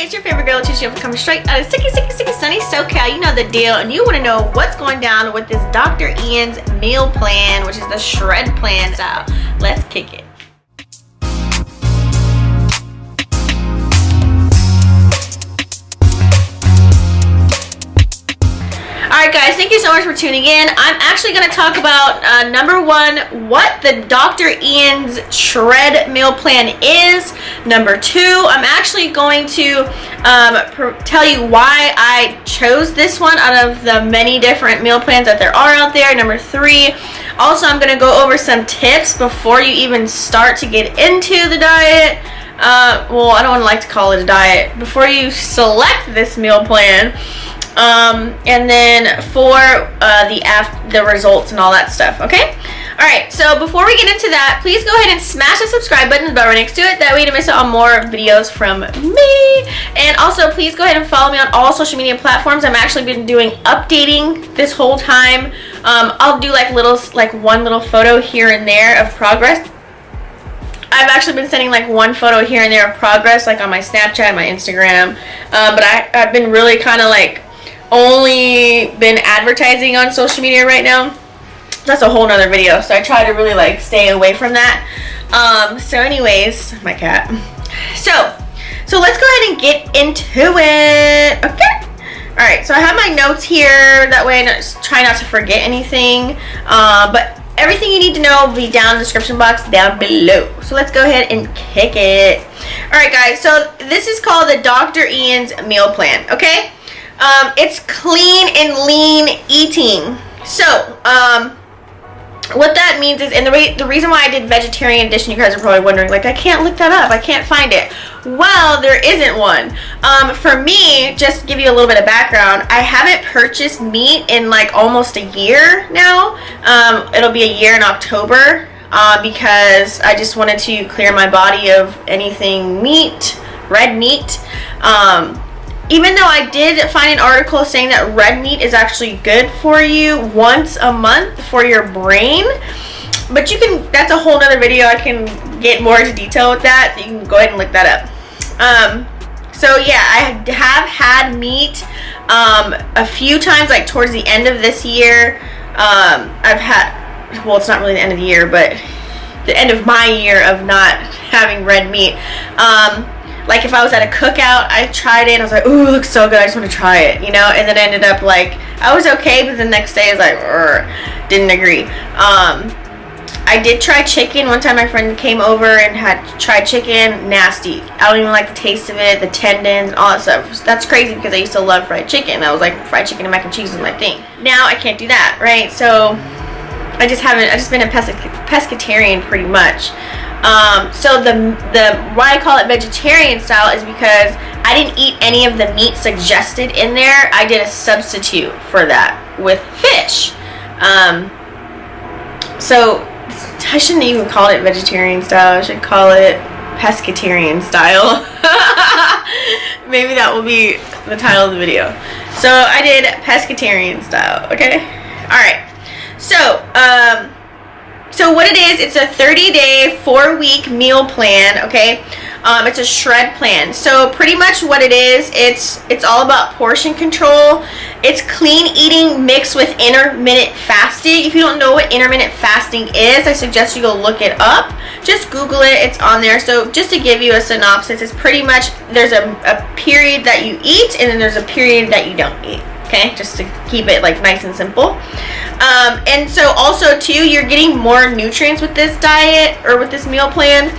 it's your favorite girl, Tisha, coming straight out of sicky, sunny SoCal. You know the deal, and you want to know what's going down with this Dr. Ian's meal plan, which is the shred plan style. Let's kick it. Alright guys, thank you so much for tuning in. I'm actually going to talk about number one, what the Dr. Ian's shred meal plan is. Number two, I'm actually going to tell you why I chose this one out of the many different meal plans that there are out there. Number three, also I'm going to go over some tips before you even start to get into the diet. Well, I don't like to call it a diet. Before you select this meal plan. And then for the results and all that stuff, okay? Alright, so before we get into that, please go ahead and smash the subscribe button and the bell right next to it. That way you don't miss out on more videos from me. And also, please go ahead and follow me on all social media platforms. I've actually been doing updating this whole time. I'll do like one little photo here and there of progress. I've actually been sending like one photo here and there of progress, like on my Snapchat and my Instagram. But I've been really kind of like only been advertising on social media right now. That's a whole nother video, so I try to really like stay away from that. So anyways, my cat. So let's go ahead and get into it, okay? Alright, so I have my notes here, that way I try not to forget anything. But everything you need to know will be down in the description box down below. So let's go ahead and kick it. Alright guys, so this is called the Dr. Ian's meal plan, okay? It's clean and lean eating. So, what that means is, and the reason why I did vegetarian edition, you guys are probably wondering, like, I can't look that up, I can't find it. Well, there isn't one. For me, just to give you a little bit of background, I haven't purchased meat in like almost a year now. It'll be a year in October, because I just wanted to clear my body of anything meat, red meat. Even though I did find an article saying that red meat is actually good for you once a month for your brain. But you can, that's a whole nother video. I can get more into detail with that. So you can go ahead and look that up. So yeah, I have had meat a few times, like towards the end of this year. I've had, well, it's not really the end of the year, but the end of my year of not having red meat. Like if I was at a cookout, I tried it and I was like, ooh, it looks so good, I just want to try it, you know? And then I ended up like, I was okay, but the next day I was like, didn't agree. I did try chicken. One time my friend came over and had tried chicken. Nasty. I don't even like the taste of it, the tendons, all that stuff. That's crazy because I used to love fried chicken. I was like, fried chicken and mac and cheese was my thing. Now I can't do that, right? So I just been a pescatarian pretty much. So why I call it vegetarian style is because I didn't eat any of the meat suggested in there. I did a substitute for that with fish. So I shouldn't even call it vegetarian style. I should call it pescatarian style. Maybe that will be the title of the video. So I did pescatarian style, okay? Alright. So what it is, it's a 30-day, 4-week meal plan, okay? It's a shred plan. So pretty much what it is, it's all about portion control. It's clean eating mixed with intermittent fasting. If you don't know what intermittent fasting is, I suggest you go look it up. Just Google it, it's on there. So just to give you a synopsis, it's pretty much, there's a period that you eat and then there's a period that you don't eat. Okay, just to keep it like nice and simple. And so also too, you're getting more nutrients with this diet or with this meal plan.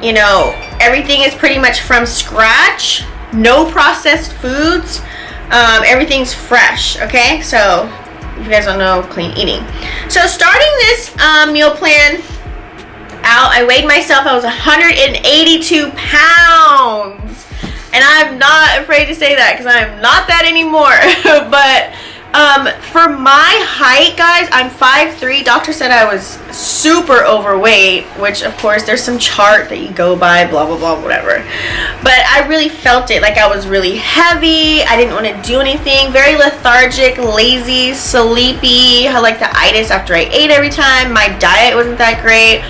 You know, everything is pretty much from scratch. No processed foods. Everything's fresh. Okay, so if you guys don't know, clean eating. So starting this meal plan out, I weighed myself. I was 182 pounds. And I'm not afraid to say that because I'm not that anymore. But for my height, guys, I'm 5'3". Doctor said I was super overweight, which of course there's some chart that you go by, blah, blah, blah, whatever. But I really felt it, like I was really heavy. I didn't want to do anything. Very lethargic, lazy, sleepy. I had like the itis after I ate every time. My diet wasn't that great.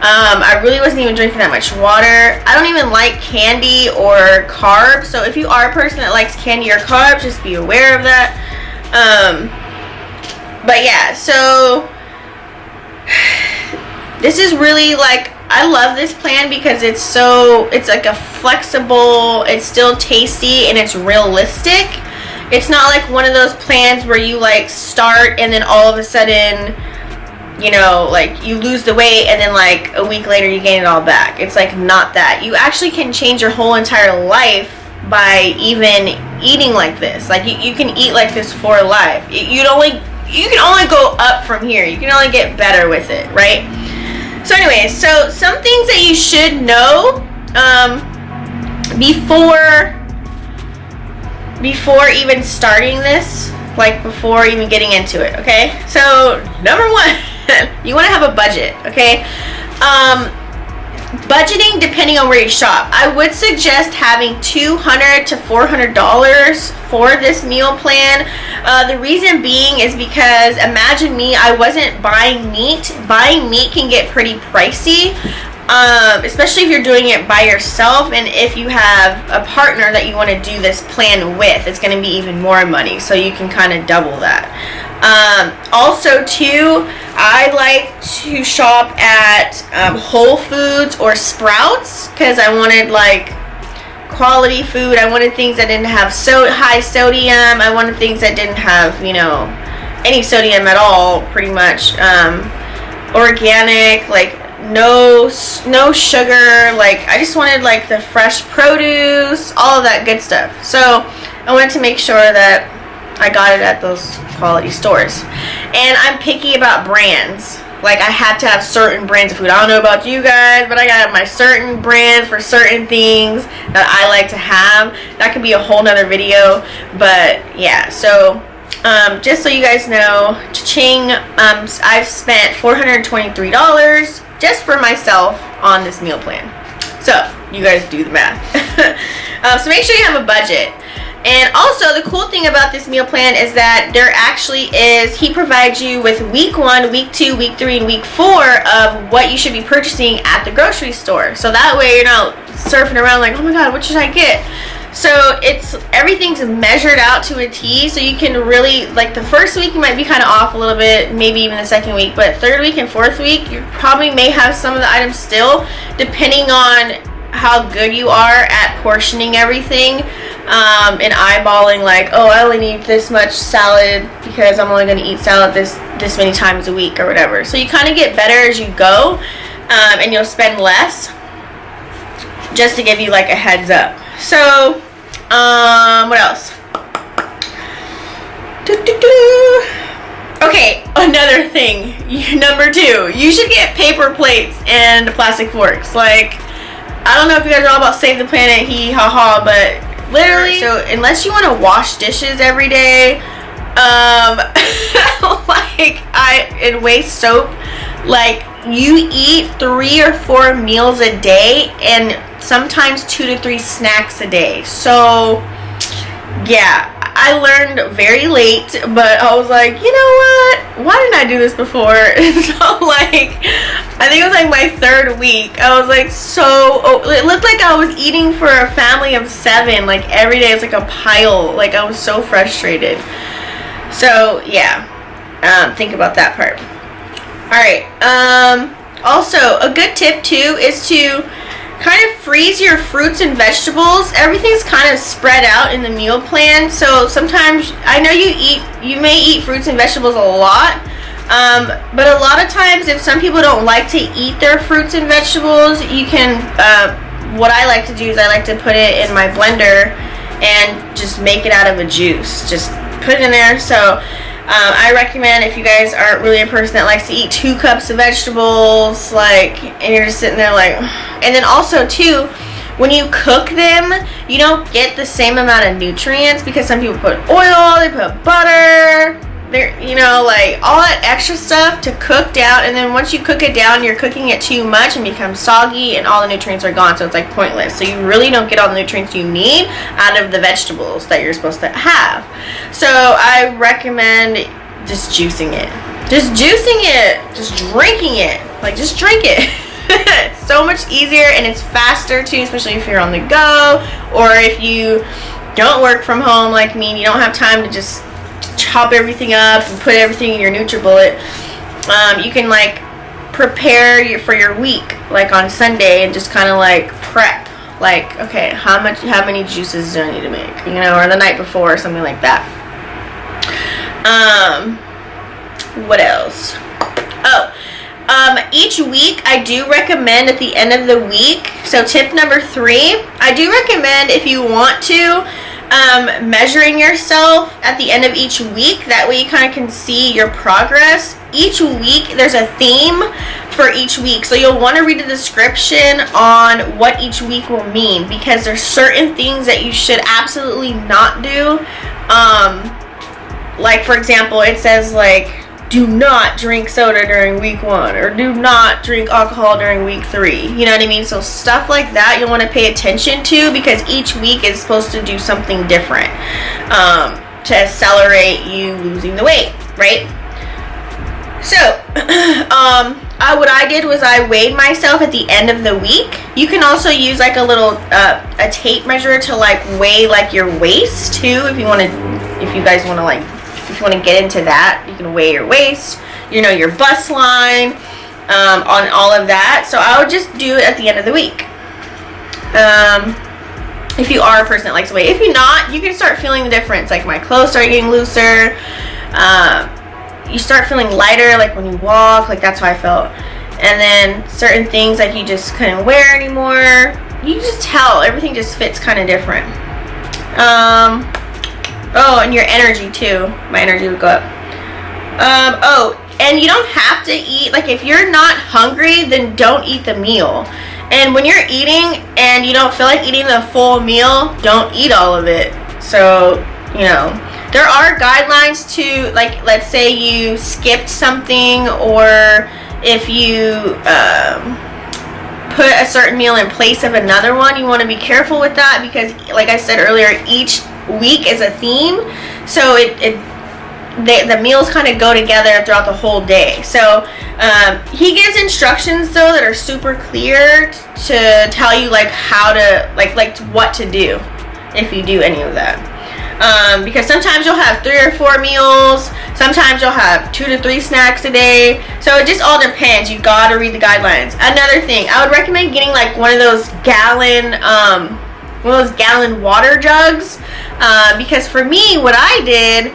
I really wasn't even drinking that much water. I don't even like candy or carbs, so if you are a person that likes candy or carbs, just be aware of that. But yeah, so this is really like, I love this plan because it's like a flexible, it's still tasty, and it's realistic. It's not like one of those plans where you like start and then all of a sudden, you know, like you lose the weight and then like a week later you gain it all back. It's like not that. You actually can change your whole entire life by even eating like this. Like you can eat like this for life. You can only go up from here. You can only get better with it, right? So anyway, so some things that you should know before even starting this, like before even getting into it, okay? So number one, you want to have a budget, okay? Budgeting depending on where you shop. I would suggest having $200 to $400 for this meal plan. The reason being is because imagine me, I wasn't buying meat. Buying meat can get pretty pricey, especially if you're doing it by yourself, and if you have a partner that you want to do this plan with, it's going to be even more money, so you can kind of double that. Also too, I like to shop at Whole Foods or Sprouts because I wanted like quality food. I wanted things that didn't have high sodium. I wanted things that didn't have, you know, any sodium at all, pretty much. Organic, like no sugar. Like I just wanted like the fresh produce, all of that good stuff. So I wanted to make sure that I got it at those quality stores. And I'm picky about brands. Like I had to have certain brands of food. I don't know about you guys, but I got my certain brands for certain things that I like to have. That could be a whole nother video. But yeah, so just so you guys know, cha-ching, I've spent $423 just for myself on this meal plan. So you guys do the math. So make sure you have a budget. And also, the cool thing about this meal plan is that there actually is, he provides you with week 1, week 2, week 3, and week 4 of what you should be purchasing at the grocery store. So that way you're not surfing around like, oh my god, what should I get? So everything's measured out to a T, so you can really, like the first week you might be kind of off a little bit, maybe even the second week, but third week and fourth week, you probably may have some of the items still, depending on how good you are at portioning everything. And eyeballing like, oh, I only need this much salad because I'm only going to eat salad this many times a week or whatever. So you kind of get better as you go, and you'll spend less, just to give you like a heads up. So what else? Okay, another thing, number 2, you should get paper plates and plastic forks. Like, I don't know if you guys are all about Save the Planet, hee ha ha, but literally, so unless you want to wash dishes every day, and waste soap, like you eat 3 or 4 meals a day and sometimes 2 to 3 snacks a day. So yeah, I learned very late, but I was like, you know what? Why didn't I do this before? So like, I think it was like my 3rd week. I was like it looked like I was eating for a family of 7. Like every day it was like a pile. Like I was so frustrated. So yeah, think about that part. Alright, also a good tip too is to kind of freeze your fruits and vegetables. Everything's kind of spread out in the meal plan, so sometimes, I know you may eat fruits and vegetables a lot, but a lot of times if some people don't like to eat their fruits and vegetables, you can, what I like to do is I like to put it in my blender and just make it out of a juice. Just put it in there. So I recommend, if you guys aren't really a person that likes to eat 2 cups of vegetables, like, and you're just sitting there like, and then also too, when you cook them, you don't get the same amount of nutrients because some people put oil, they put butter, you know, like all that extra stuff to cook down, and then once you cook it down, you're cooking it too much and becomes soggy and all the nutrients are gone, so it's like pointless. So you really don't get all the nutrients you need out of the vegetables that you're supposed to have. So I recommend just juicing it. Just juicing it. Just drinking it. Like, just drink it. It's so much easier and it's faster too, especially if you're on the go or if you don't work from home like me and you don't have time to just chop everything up and put everything in your Nutri-Bullet. You can like prepare for your week like on Sunday and just kind of like prep, like, okay, how many juices do I need to make, you know, or the night before or something like that. What else? Each week I do recommend at the end of the week, so tip number 3, I do recommend, if you want to, measuring yourself at the end of each week. That way you kind of can see your progress. Each week there's a theme for each week, so you'll want to read the description on what each week will mean, because there's certain things that you should absolutely not do. Like for example, it says like, do not drink soda during week 1, or do not drink alcohol during week 3. You know what I mean? So stuff like that you'll want to pay attention to, because each week is supposed to do something different to accelerate you losing the weight, right? So what I did was I weighed myself at the end of the week. You can also use like a little a tape measure to like weigh like your waist too, if you guys want to like, if you want to get into that, you can weigh your waist, you know, your bust line, on all of that. So I would just do it at the end of the week. If you are a person that likes to weigh. If you're not, you can start feeling the difference. Like my clothes start getting looser. You start feeling lighter, like when you walk, like that's how I felt. And then certain things like you just couldn't wear anymore. You just tell, everything just fits kind of different. Oh, and your energy too. My energy would go up. And you don't have to eat, like if you're not hungry, then don't eat the meal. And when you're eating and you don't feel like eating the full meal, don't eat all of it. So, you know, there are guidelines to, like, let's say you skipped something, or if you put a certain meal in place of another one, you want to be careful with that, because like I said earlier, each week is a theme, so the meals kind of go together throughout the whole day. So he gives instructions though that are super clear to tell you like how to like what to do if you do any of that. Because sometimes you'll have 3 or 4 meals, sometimes you'll have 2 to 3 snacks a day, so it just all depends. You gotta read the guidelines. Another thing, I would recommend getting like one of those gallon water jugs, because for me, what I did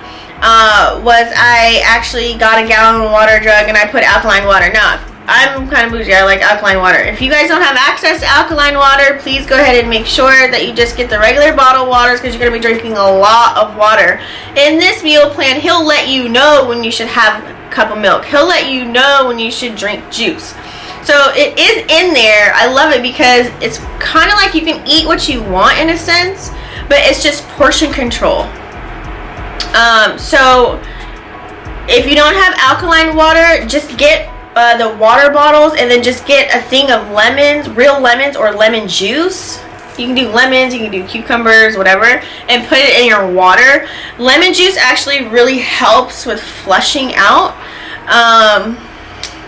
was I actually got a gallon water jug and I put alkaline water. Now, I'm kind of bougie, I like alkaline water. If you guys don't have access to alkaline water, please go ahead and make sure that you just get the regular bottled waters, because you're going to be drinking a lot of water. In this meal plan, he'll let you know when you should have a cup of milk. He'll let you know when you should drink juice. So it is in there. I love it because it's kind of like you can eat what you want in a sense, but it's just portion control. So if you don't have alkaline water, just get the water bottles, and then just get a thing of lemons, real lemons, or lemon juice. You can do lemons, you can do cucumbers, whatever, and put it in your water. Lemon juice actually really helps with flushing out.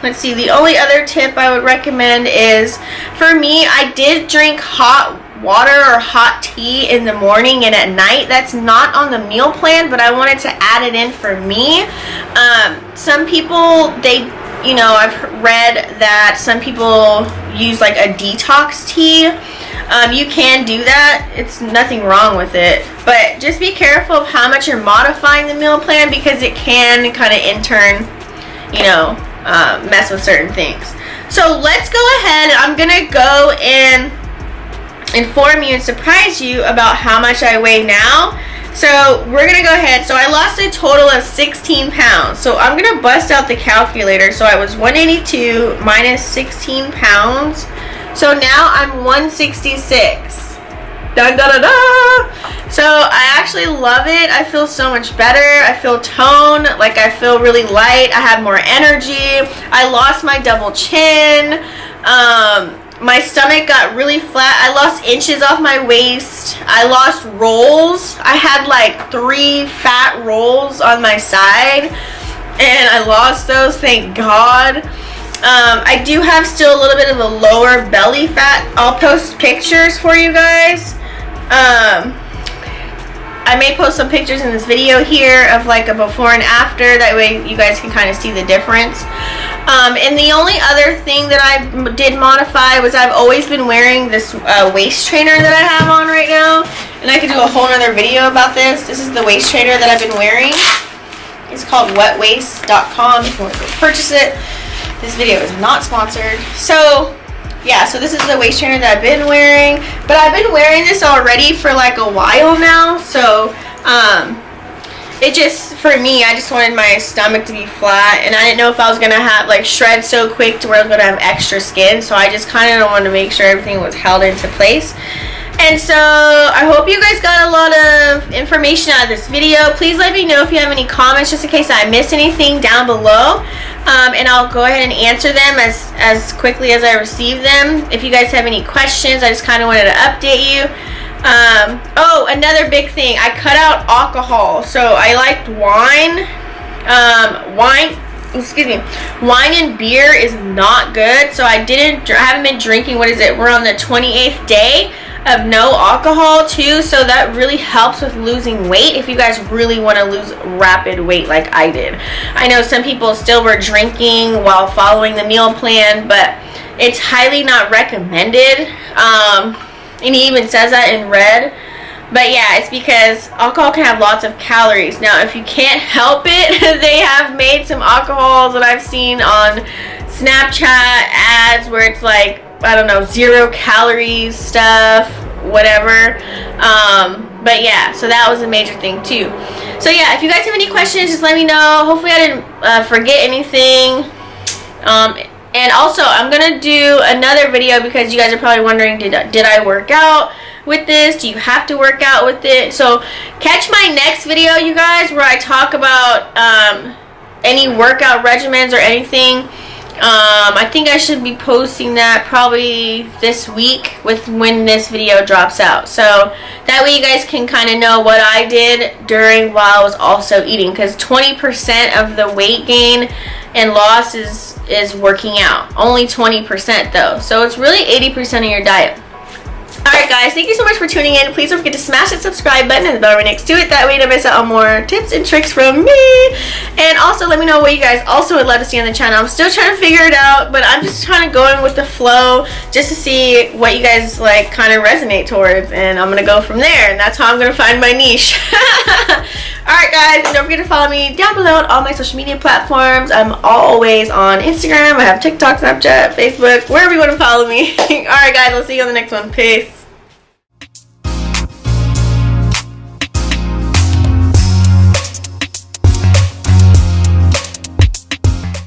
Let's see, the only other tip I would recommend is, for me, I did drink hot water or hot tea in the morning and at night. That's not on the meal plan, but I wanted to add it in for me. Some people, you know, I've read that some people use like a detox tea. You can do that. It's nothing wrong with it. But just be careful of how much you're modifying the meal plan, because it can kind of in turn, you know, mess with certain things. So let's go ahead. I'm going to go and inform you and surprise you about how much I weigh now. So we're gonna go ahead. So I lost a total of 16 pounds. So I'm gonna bust out the calculator. So I was 182 minus 16 pounds. So now I'm 166. Da da da da. So I actually love it. I feel so much better. I feel toned. Like I feel really light. I have more energy. I lost my double chin. My stomach got really flat. I lost inches off my waist. I lost rolls. I had like 3 fat rolls on my side, and I lost those, thank God. I do have still a little bit of a lower belly fat. I'll post pictures for you guys. I may post some pictures in this video here of like a before and after. That way you guys can kind of see the difference. And the only other thing that I did modify was I've always been wearing this waist trainer that I have on right now. And I could do a whole other video about this. This is the waist trainer that I've been wearing. It's called wetwaist.com if you want to go purchase it. This video is not sponsored. So yeah, so this is the waist trainer that I've been wearing. But I've been wearing this already for like a while now. So it just, for me, I just wanted my stomach to be flat. And I didn't know if I was going to have like shred so quick to where I was going to have extra skin. So I just kind of wanted to make sure everything was held into place. And so I hope you guys got a lot of information out of this video. Please let me know if you have any comments just in case I missed anything down below. And I'll go ahead and answer them as quickly as I receive them. If you guys have any questions, I just kind of wanted to update you. Oh, another big thing. I cut out alcohol. So I liked wine. Wine and beer is not good. So I haven't been drinking, what is it? We're on the 28th day of no alcohol too, so that really helps with losing weight if you guys really want to lose rapid weight like I did. I know some people still were drinking while following the meal plan, but it's highly not recommended. And he even says that in red. But yeah, it's because alcohol can have lots of calories. Now if you can't help it, they have made some alcohols that I've seen on Snapchat ads where it's like, I don't know, 0 calories stuff, whatever. But yeah, so that was a major thing too. So yeah, if you guys have any questions, just let me know. Hopefully I didn't forget anything. And also I'm gonna do another video because you guys are probably wondering, did I work out with this? Do you have to work out with it? So catch my next video, you guys, where I talk about any workout regimens or anything. I think I should be posting that probably this week with when this video drops out. So that way you guys can kind of know what I did during while I was also eating. Because 20% of the weight gain and loss is working out. Only 20% though. So it's really 80% of your diet. Alright guys, thank you so much for tuning in. Please don't forget to smash that subscribe button and the bell right next to it. That way you don't miss out on more tips and tricks from me. And also let me know what you guys also would love to see on the channel. I'm still trying to figure it out, but I'm just kind of going with the flow just to see what you guys like kind of resonate towards. And I'm going to go from there. And that's how I'm going to find my niche. Alright guys, and don't forget to follow me down below on all my social media platforms. I'm always on Instagram. I have TikTok, Snapchat, Facebook, wherever you want to follow me. Alright guys, I'll see you on the next one. Peace.